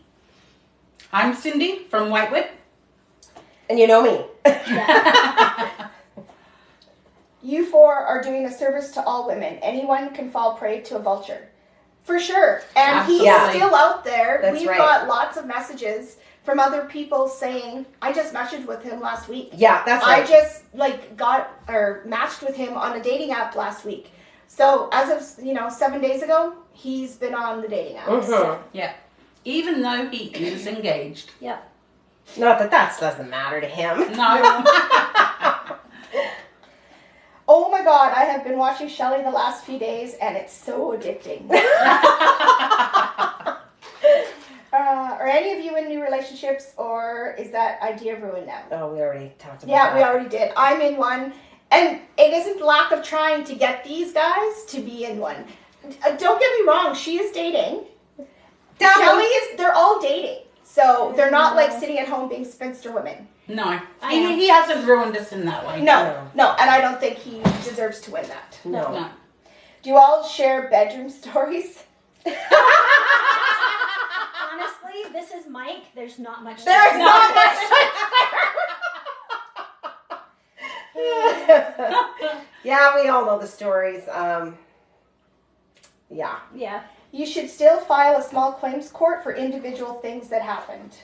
I'm Cindy from Whitewood. And you know me. Yeah. You four are doing a service to all women. Anyone can fall prey to a vulture. For sure. And Absolutely. He's still out there. That's right. Got lots of messages from other people saying, I just messaged with him last week. Yeah, that's right. I just matched with him on a dating app last week. So as of 7 days ago, he's been on the dating app. Mm-hmm. So. Yeah. Even though he is engaged. Yeah. Not that doesn't matter to him. No. Oh my God, I have been watching Shelley the last few days, and it's so addicting. Are any of you in new relationships, or is that idea ruined now? Oh, we already talked about Yeah, that. we already did. I'm in one, and it isn't lack of trying to get these guys to be in one. Don't get me wrong, she is dating. Shelly is, they're all dating. So they're not like sitting at home being spinster women. No, he hasn't ruined us in that way. No, and I don't think he deserves to win that. No. Do you all share bedroom stories? Honestly, this is Mike. There's not much. There's not much. Yeah, we all know the stories. Yeah. Yeah. You should still file a small claims court for individual things that happened.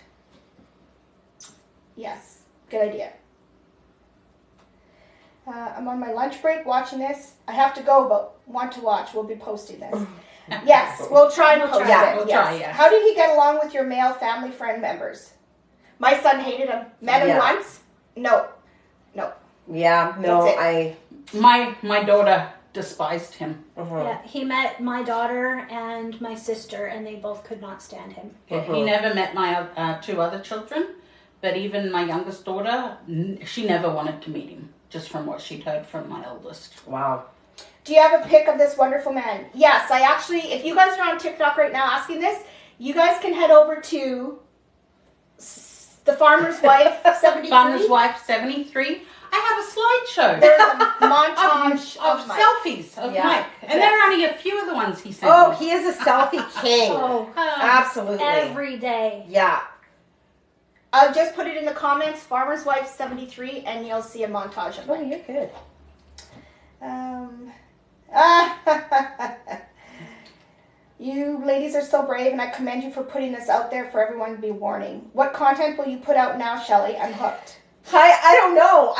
Yes, good idea. I'm on my lunch break watching this. I have to go, but want to watch. We'll be posting this. Yes, we'll try and post it. We'll yes. try, yeah. How did he get along with your male family friend members? My son hated him. Met him once? No. Yeah, no, That's it. My daughter despised him. Yeah, he met my daughter and my sister, and they both could not stand him. He never met my two other children, but even my youngest daughter, she never wanted to meet him, just from what she'd heard from my eldest. Wow. Do you have a pic of this wonderful man? Yes, I actually, if you guys are on TikTok right now asking this, you guys can head over to the Farmer's Wife 73. Farmer's Wife 73. I have a slideshow There's a montage of Mike. selfies of Mike. And there are only a few of the ones he sent Oh, me. he is a selfie king. Oh, Absolutely. every day. Yeah. I'll just put it in the comments, Farmer's Wife 73, and you'll see a montage of Oh, Mike. you're good. You ladies are so brave, and I commend you for putting this out there for everyone to be warning. What content will you put out now, Shelley? I'm hooked. I don't know.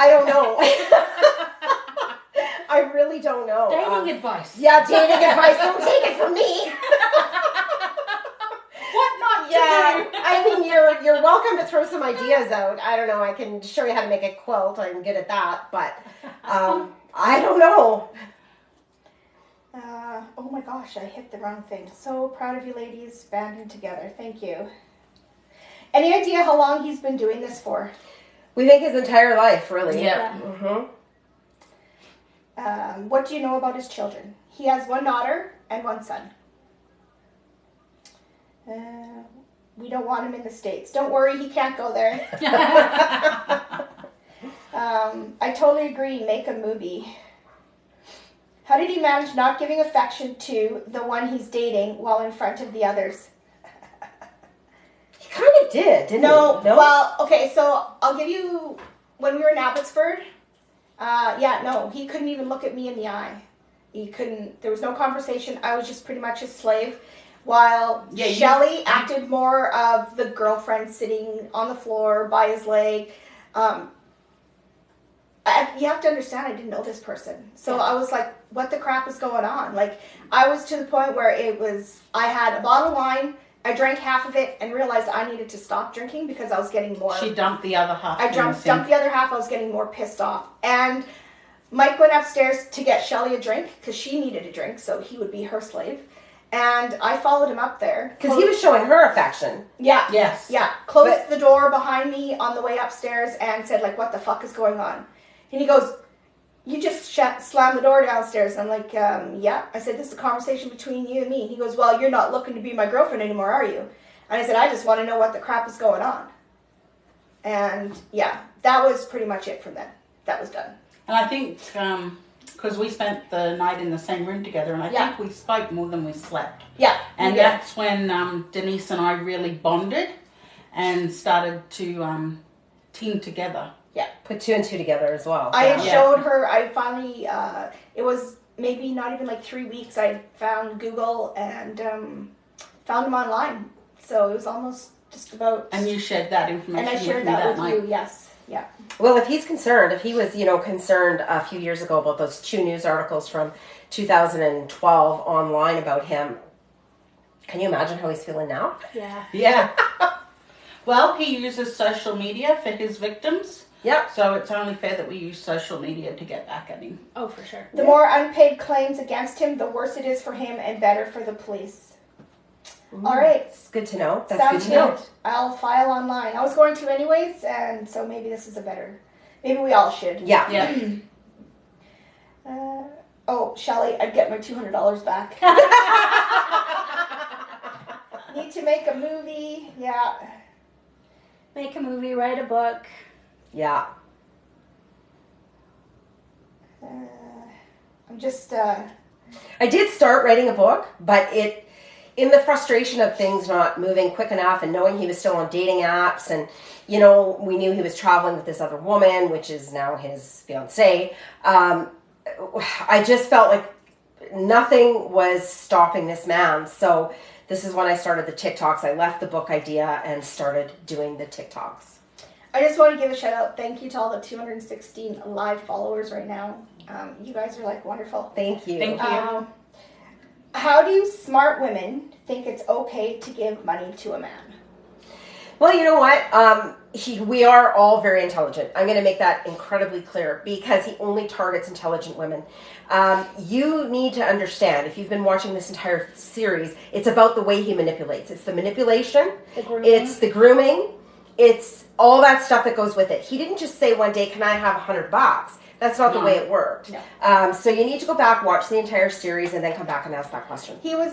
I really don't know. Dating advice. Yeah, dating advice. Don't take it from me. What not to Yeah, do? I mean, you're welcome to throw some ideas out. I don't know. I can show you how to make a quilt. I'm good at that, but I don't know. Oh my gosh, I hit the wrong thing. So proud of you ladies, banding together. Thank you. Any idea how long he's been doing this for? We think his entire life, really. Yeah. Mm-hmm. What do you know about his children? He has one daughter and one son. We don't want him in the States. Don't worry, he can't go there. I totally agree. Make a movie. How did he manage not giving affection to the one he's dating while in front of the others? He kind of did, didn't he? No. Well, okay, so I'll give you, when we were in Abbotsford, he couldn't even look at me in the eye. He couldn't, there was no conversation. I was just pretty much his slave. While Shelley acted more of the girlfriend sitting on the floor by his leg. You have to understand, I didn't know this person. So I was like, what the crap is going on? Like, I was to the point where I had a bottle of wine, I drank half of it and realized I needed to stop drinking because I was getting more. She dumped the other half. I dumped the other half, I was getting more pissed off. And Mike went upstairs to get Shelley a drink because she needed a drink, so he would be her slave. And I followed him up there. Because he was showing her affection. Yeah. Yes. Yeah. Closed the door behind me on the way upstairs and said, like, what the fuck is going on? And he goes, you just slammed the door downstairs. And I'm like, yeah. I said, this is a conversation between you and me. He goes, well, you're not looking to be my girlfriend anymore, are you? And I said, I just want to know what the crap is going on. And, yeah, that was pretty much it from then. That was done. And I think, because we spent the night in the same room together, and I think we spoke more than we slept. Yeah. And that's when Denise and I really bonded and started to team together. Yeah. Put two and two together as well. I had showed her, I finally, it was maybe not even like 3 weeks, I found Google and found him online. So it was almost just about... And you shared that information And I shared that with you, yes. Yeah. Well, if he's concerned, if he was, concerned a few years ago about those 2 news articles from 2012 online about him, can you imagine how he's feeling now? Yeah. Yeah. Well, he uses social media for his victims. Yep. So it's only fair that we use social media to get back at him. Oh, for sure. The more unpaid claims against him, the worse it is for him and better for the police. All right. It's good to know. That's Sounds good to know. good. I'll file online. I was going to anyways, and so maybe this is a better. Maybe we all should. Yeah. Yeah. Oh, Shelley, I'd get my $200 back. Need to make a movie. Yeah. Make a movie, write a book. Yeah. I'm just. I did start writing a book, but in the frustration of things not moving quick enough and knowing he was still on dating apps and, you know, we knew he was traveling with this other woman, which is now his fiancée. I just felt like nothing was stopping this man. So this is when I started the TikToks. I left the book idea and started doing the TikToks. I just want to give a shout out. Thank you to all the 216 live followers right now. You guys are like wonderful. Thank you. Thank you. How do smart women think it's okay to give money to a man? Well, you know what? We are all very intelligent. I'm going to make that incredibly clear because he only targets intelligent women. You need to understand, if you've been watching this entire series, it's about the way he manipulates. It's the manipulation. It's the grooming. It's all that stuff that goes with it. He didn't just say one day, can I have $100? That's not the way it worked. No. So you need to go back, watch the entire series, and then come back and ask that question. He would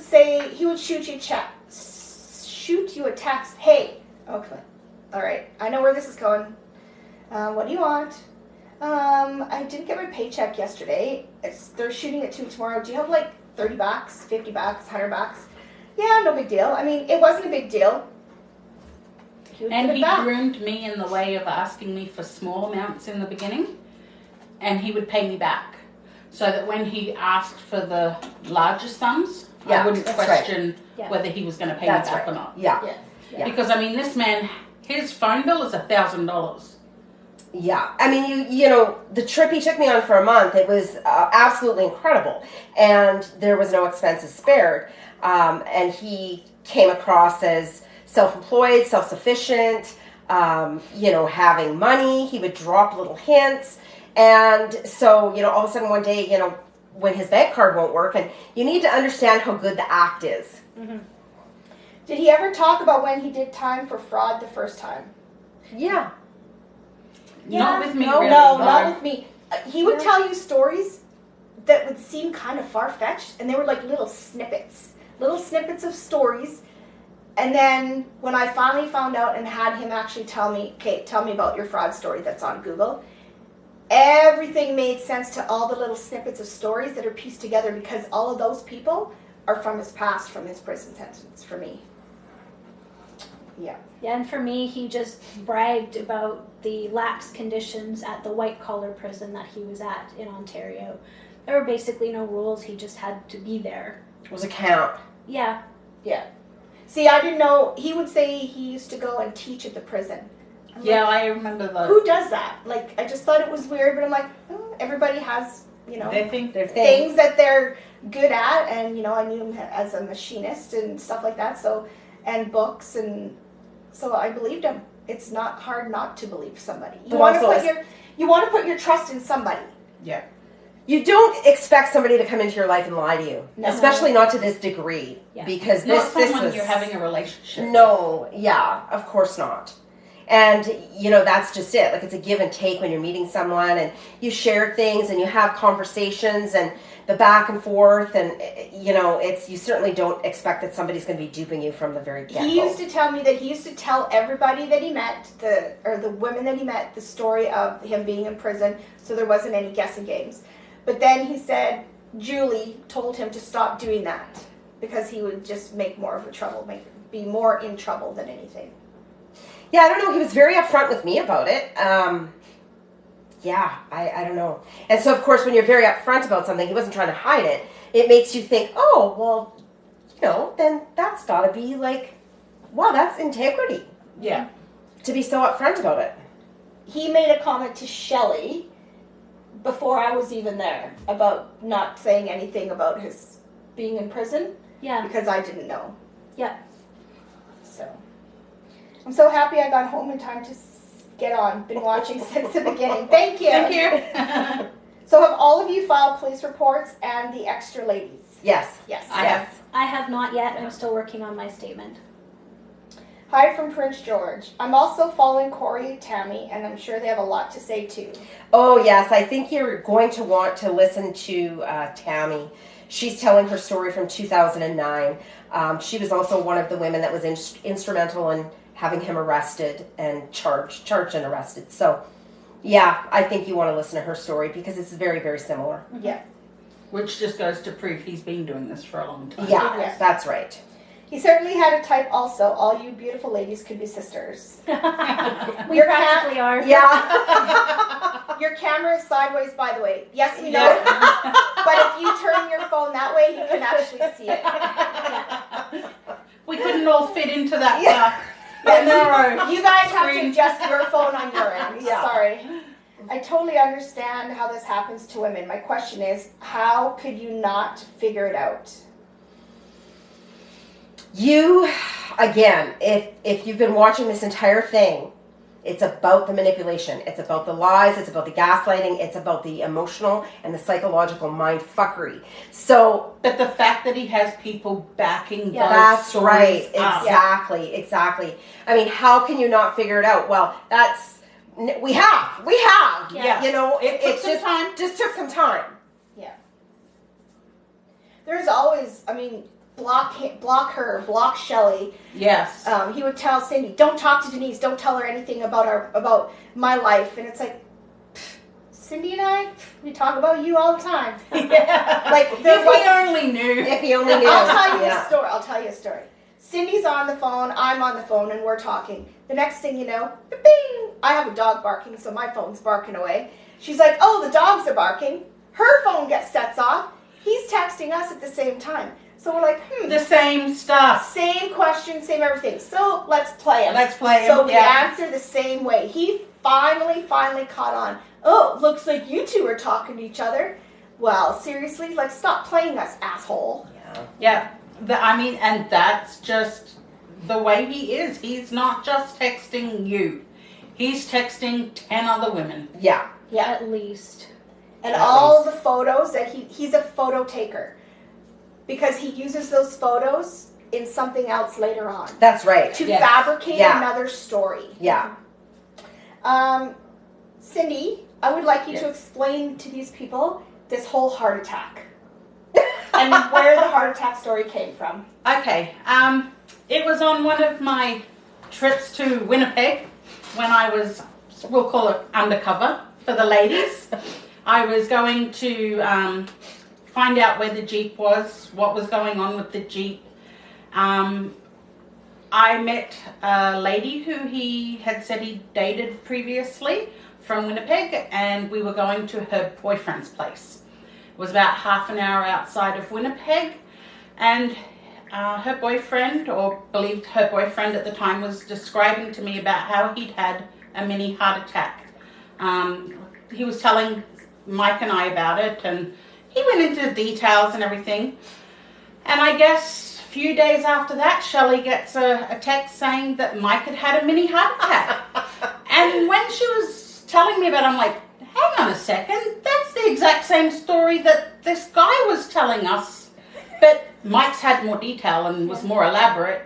shoot you a text. Hey, okay, all right. I know where this is going. What do you want? I didn't get my paycheck yesterday. They're shooting it to me tomorrow. Do you have like $30, $50, $100? Yeah, no big deal. I mean, it wasn't a big deal. And he groomed me in the way of asking me for small amounts in the beginning, and he would pay me back. So that when he asked for the larger sums, I wouldn't question whether he was going to pay me back or not. Yeah. Because, I mean, this man, his phone bill is $1,000. Yeah. I mean, you know, the trip he took me on for a month, it was absolutely incredible. And there was no expenses spared. And he came across as self-employed, self-sufficient, you know, having money. He would drop little hints. And so, you know, all of a sudden one day, you know, when his bank card won't work, and you need to understand how good the act is. Mm-hmm. Did he ever talk about when he did time for fraud the first time? Yeah. Not with me, no, really. No, not with me. He would tell you stories that would seem kind of far-fetched, and they were like little snippets of stories. And then when I finally found out and had him actually tell me, okay, tell me about your fraud story that's on Google, everything made sense to all the little snippets of stories that are pieced together because all of those people are from his past, from his prison sentence, for me. Yeah. Yeah, and for me, he just bragged about the lax conditions at the white-collar prison that he was at in Ontario. There were basically no rules. He just had to be there. It was a camp. Yeah. Yeah. See, I didn't know. He would say he used to go and teach at the prison. Yeah, I remember that. Who does that? Like, I just thought it was weird, but I'm like, oh, everybody has, you know, They think they're things that they're good at, and, you know, I knew him as a machinist and stuff like that, so, and books, and so I believed him. It's not hard not to believe somebody. You want to put your trust in somebody. Yeah. You don't expect somebody to come into your life and lie to you, No. especially not to this degree, because Not this someone was you're having a relationship no, yeah, of course not. And you know, that's just it. Like, it's a give and take when you're meeting someone, and you share things and you have conversations and the back and forth, and you know, you certainly don't expect that somebody's going to be duping you from the very get-go. He used to tell me that he used to tell everybody that he met, the women that he met, the story of him being in prison, so there wasn't any guessing games. But then he said Julie told him to stop doing that because he would just make more of a trouble, be more in trouble than anything. Yeah, I don't know. He was very upfront with me about it. Yeah, I don't know. And so, of course, when you're very upfront about something, he wasn't trying to hide it. It makes you think, oh, well, you know, then that's got to be like, wow, that's integrity. Yeah. To be so upfront about it. He made a comment to Shelley before I was even there about not saying anything about his being in prison. Yeah. Because I didn't know. Yeah. So I'm so happy I got home in time to get on. Been watching since the beginning. Thank you. Thank you. So have all of you filed police reports and the extra ladies? Yes. Yes. I have not yet. I'm still working on my statement. Hi from Prince George. I'm also following Corey and Tammy, and I'm sure they have a lot to say too. Oh, yes. I think you're going to want to listen to Tammy. She's telling her story from 2009. She was also one of the women that was instrumental in having him arrested and charged and arrested. So, yeah, I think you want to listen to her story because it's very, very similar. Yeah. Which just goes to prove he's been doing this for a long time. Yeah, Yes. that's right. He certainly had a type also. All you beautiful ladies could be sisters. We Your practically are. Yeah. Your camera is sideways, by the way. Yes, we know. But if you turn your phone that way, you can actually see it. We couldn't all fit into that Yeah, narrow. you guys have to screen. adjust your phone on your end. Yeah. Sorry. I totally understand how this happens to women. My question is, how could you not figure it out? You, again, if you've been watching this entire thing, it's about the manipulation. It's about the lies. It's about the gaslighting. It's about the emotional and the psychological mind fuckery. So But the fact that he has people backing those that's stories right. up. Exactly. I mean, how can you not figure it out? Well, we have. Yeah. You know, It took it's some time. just took some time. There's always, block her, block Shelly. Yes. He would tell Cindy, don't talk to Denise, don't tell her anything about my life. And it's like, Cindy and I, we talk about you all the time. Yeah. Like, If he only knew. If he only knew. I'll tell you a story. Cindy's on the phone, I'm on the phone, and we're talking. The next thing you know, bing! I have a dog barking, so my phone's barking away. She's like, oh, the dogs are barking. Her phone sets off. He's texting us at the same time. So we're like, The same stuff. same question, same everything. So let's play him. So we yeah. answer the same way. He finally caught on. Oh, looks like you two are talking to each other. Well, seriously, like, stop playing us, asshole. Yeah. And that's just the way he is. He's not just texting you. He's texting 10 other women. Yeah. At least. And all the photos that he's a photo taker. Because he uses those photos in something else later on. That's right. To Yes. fabricate Yeah. another story. Yeah. Cindy, I would like you to explain to these people this whole heart attack. And where the heart attack story came from. Okay. It was on one of my trips to Winnipeg when I was, we'll call it undercover for the ladies. I was going to find out where the Jeep was, what was going on with the Jeep. I met a lady who he had said he dated previously from Winnipeg, and we were going to her boyfriend's place. It was about half an hour outside of Winnipeg, and her boyfriend, or believed her boyfriend at the time, was describing to me about how he'd had a mini heart attack. He was telling Mike and I about it, and he went into details and everything. And I guess a few days after that, Shelley gets a text saying that Mike had had a mini heart attack. And when she was telling me about it, I'm like, hang on a second, that's the exact same story that this guy was telling us. But Mike's had more detail and was more elaborate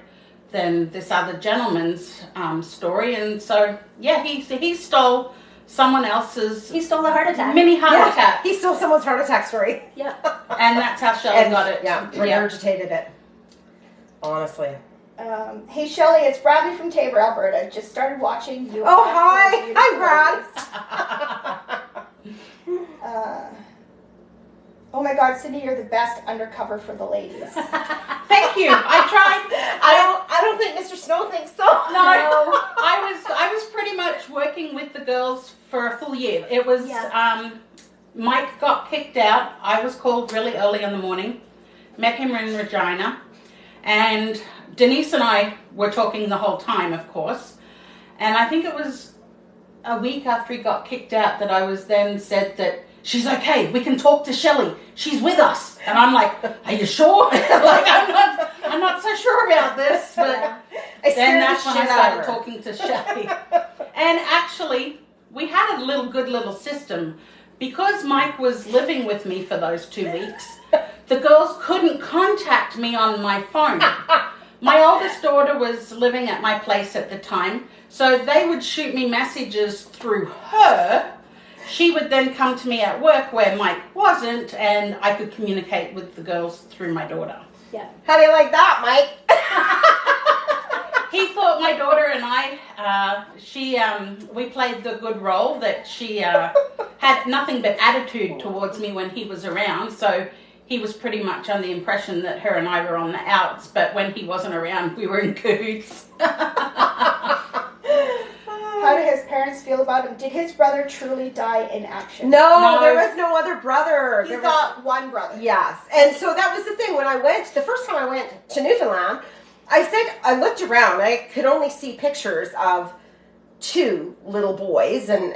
than this other gentleman's story. And so, yeah, he stole someone else's He stole a heart attack. mini heart attack. He stole someone's heart attack story. Yeah. And that's how Shelley got it. Yeah, regurgitated it. Honestly. Hey Shelly, it's Bradley from Tabor, Alberta. Just started watching you. Oh, hi. Hi, Brad. Oh my God, Cindy, you're the best undercover for the ladies. Thank you. I tried. I don't think Mr. Snow thinks so. No, I was pretty much working with the girls for a full year. It was Mike got kicked out. I was called really early in the morning. Met him in Regina, and Denise and I were talking the whole time, of course. And I think it was a week after he got kicked out that I was then said that she's okay. We can talk to Shelley. She's with us. And I'm like, are you sure? Like, I'm not so sure about this. But then that's when I started talking to Shelley. And actually, we had a good little system. Because Mike was living with me for those 2 weeks, the girls couldn't contact me on my phone. My oldest daughter was living at my place at the time, so they would shoot me messages through her. She would then come to me at work where Mike wasn't, and I could communicate with the girls through my daughter. Yeah. How do you like that, Mike? He thought my daughter and I, we played the good role, that she had nothing but attitude towards me when he was around, so he was pretty much on the impression that her and I were on the outs, but when he wasn't around, we were in cahoots. How did his parents feel about him? Did his brother truly die in action? No, there was no other brother. He's got one brother. Yes. And so that was the thing. When the first time I went to Newfoundland, I looked around. I could only see pictures of 2 little boys. And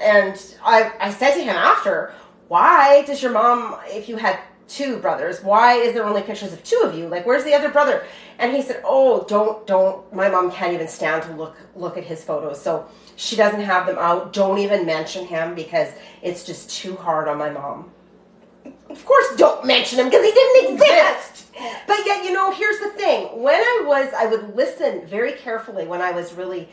I said to him after, why does your mom, if you had 2 brothers, why is there only pictures of 2 of you? Like, where's the other brother? And he said, oh, don't, my mom can't even stand to look at his photos. So she doesn't have them out. Don't even mention him because it's just too hard on my mom. Of course, don't mention him because he didn't exist. But yet, here's the thing. When I would listen very carefully when I was really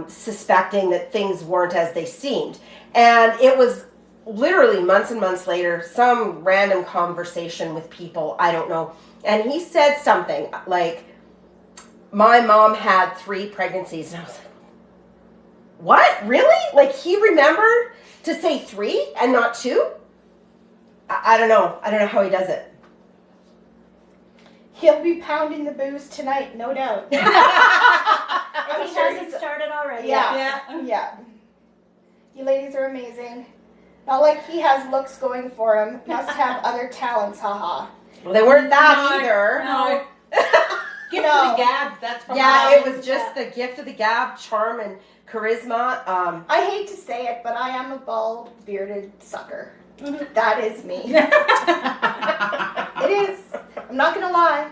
suspecting that things weren't as they seemed. And it was literally months and months later, some random conversation with people, I don't know. And he said something like, my mom had 3 pregnancies. And I was like, what? Really? Like, he remembered to say 3 and not 2? I don't know. I don't know how he does it. He'll be pounding the booze tonight, no doubt. If he hasn't started already. Yeah. You ladies are amazing. Not like he has looks going for him. Must have other talents, haha. Well, they weren't that either. No. Gift of the gab, that's probably it was just the gift of the gab, charm and charisma. I hate to say it, but I am a bald, bearded sucker. That is me. It is. I'm not gonna lie.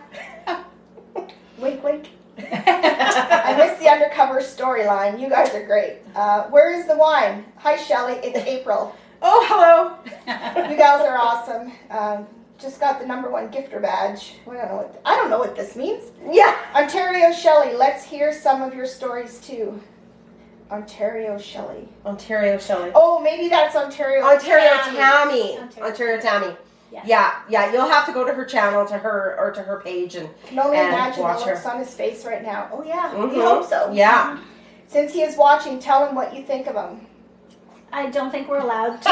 Wink, wink. I missed the undercover storyline. You guys are great. Where is the wine? Hi, Shelley. It's April. Oh, hello. You guys are awesome. Just got the #1 gifter badge. I don't know what this means. Yeah. Ontario Shelley, let's hear some of your stories too. Ontario Shelley. Oh, maybe that's Ontario Tammy. Ontario Tammy. Yeah. Yeah. You'll have to go to her channel, to her page, and can only imagine the watch her. looks on his face right now. Oh yeah, we hope so. Yeah. Since he is watching, tell him what you think of him. I don't think we're allowed to.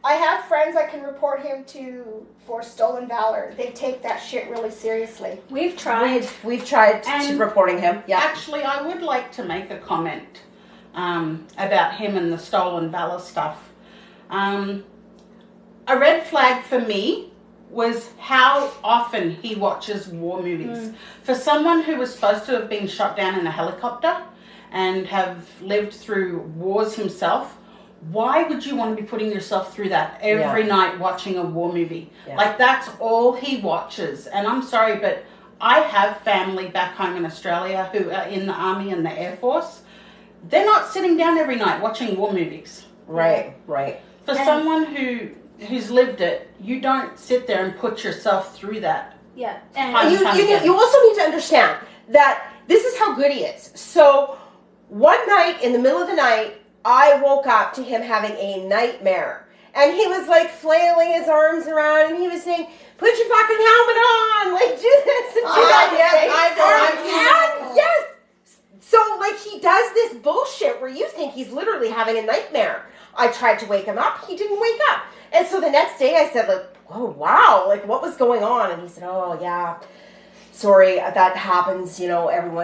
I have friends I can report him to for stolen valor. They take that shit really seriously. We've tried. We've tried to reporting him. Yeah. Actually, I would like to make a comment about him and the stolen valor stuff. A red flag for me was how often he watches war movies. For someone who was supposed to have been shot down in a helicopter and have lived through wars himself, why would you want to be putting yourself through that every night watching a war movie? Yeah. Like, that's all he watches. And I'm sorry, but I have family back home in Australia who are in the Army and the Air Force. They're not sitting down every night watching war movies. Right. For someone who's lived it, you don't sit there and put yourself through that. Yeah. And you also need to understand that this is how good he is. So one night, in the middle of the night, I woke up to him having a nightmare. And he was like flailing his arms around and he was saying, put your fucking helmet on, like do this and do that. Yes. So like he does this bullshit where you think he's literally having a nightmare. I tried to wake him up. He didn't wake up. And so the next day I said, like, oh, wow, like what was going on? And he said, oh, yeah, sorry, that happens, every once